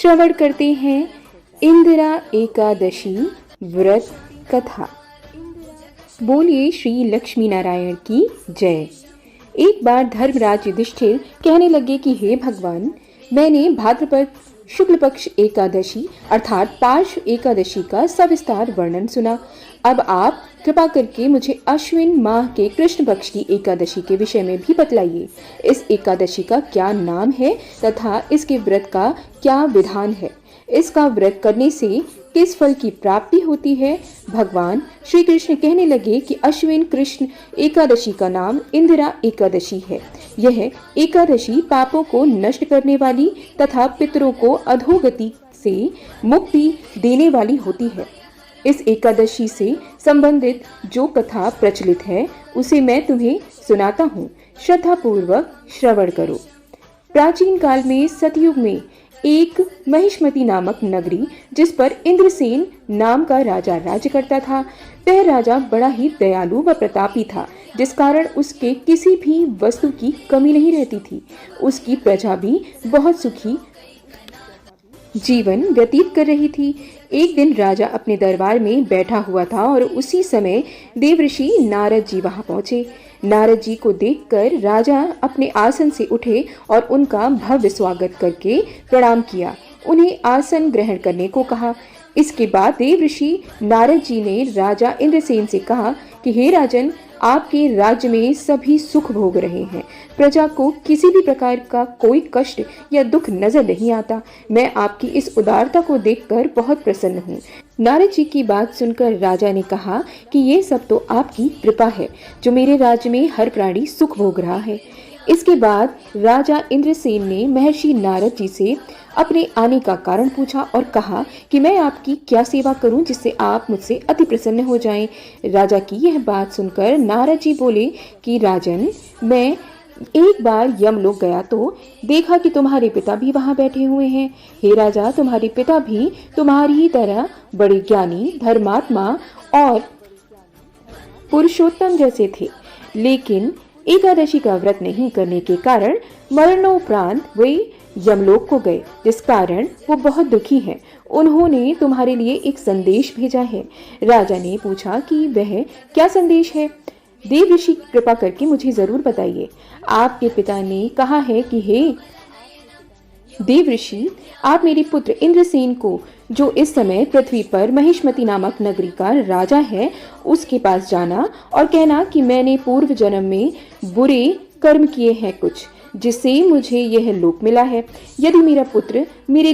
श्रवण करते हैं इंदिरा एकादशी व्रत कथा। बोलिए श्री लक्ष्मी नारायण की जय। एक बार धर्मराज युधिष्ठिर कहने लगे कि हे भगवान, मैंने भाद्रपद शुक्ल पक्ष एकादशी अर्थात पार्श्व एकादशी का सविस्तार वर्णन सुना। अब आप कृपा करके मुझे अश्विन माह के कृष्ण पक्ष की एकादशी के विषय में भी बतलाइए। इस एकादशी का क्या नाम है तथा इसके व्रत का क्या विधान है? इसका व्रत करने से किस फल की प्राप्ति होती है? भगवान श्री कृष्ण कहने लगे कि अश्विन कृष्ण एकादशी का नाम इंदिरा एकादशी है। यह एकादशी पापों को नष्ट करने वाली तथा पितरों को अधोगति से मुक्ति देने वाली होती है। इस एकादशी से संबंधित जो कथा प्रचलित है उसे मैं तुम्हें सुनाता हूँ। श्रद्धापूर्वक श्रवण करो। प्राचीन काल में सतयुग में एक महिष्मती नामक नगरी, जिस पर इंद्रसेन नाम का राजा राज्य करता था। वह राजा बड़ा ही दयालु व प्रतापी था, जिस कारण उसके किसी भी वस्तु की कमी नहीं रहती थी। उसकी प्रजा भी बहुत सुखी जीवन व्यतीत कर रही थी। एक दिन राजा अपने दरबार में बैठा हुआ था और उसी समय देवऋषि नारद जी वहां पहुंचे। नारद जी को देखकर राजा अपने आसन से उठे और उनका भव्य स्वागत करके प्रणाम किया। उन्हें आसन ग्रहण करने को कहा। इसके बाद देवऋषि नारद जी ने राजा इंद्रसेन से कहा कि हे राजन, आपके राज्य में सभी सुख भोग रहे हैं। प्रजा को किसी भी प्रकार का कोई कष्ट या दुख नजर नहीं आता। मैं आपकी इस उदारता को देखकर बहुत प्रसन्न हूँ। नारद जी की बात सुनकर राजा ने कहा कि ये सब तो आपकी कृपा है, जो मेरे राज्य में हर प्राणी सुख भोग रहा है। इसके बाद राजा इंद्रसेन ने महर्षि नारद जी से अपने आने का कारण पूछा और कहा कि मैं आपकी क्या सेवा करूं जिससे आप मुझसे अति प्रसन्न हो जाएं। राजा की यह बात सुनकर नारद जी बोले कि राजन, मैं एक बार यमलोक गया तो देखा कि तुम्हारे पिता भी वहां बैठे हुए हैं। हे राजा, तुम्हारे पिता भी तुम्हारी ही तरह बड़े ज्ञानी, धर्मात्मा और पुरुषोत्तम जैसे थे, लेकिन एकादशी का व्रत नहीं करने के कारण मरणोपरांत वे यमलोक को गए, जिस कारण वो बहुत दुखी हैं। उन्होंने तुम्हारे लिए एक संदेश भेजा है। राजा ने पूछा कि वह क्या संदेश है? देवऋषि, कृपा करके मुझे जरूर बताइए। आपके पिता ने कहा है कि हे देवऋषि, आप मेरे पुत्र इंद्रसेन को, जो इस समय पृथ्वी पर महिष्मती नामक नगरी का राजा है, उसके पास जाना और कहना कि मैंने पूर्व जन्म में बुरे कर्म किए हैं कुछ, जिससे मुझे यह लोक मिला है। यदि मेरा पुत्र मेरे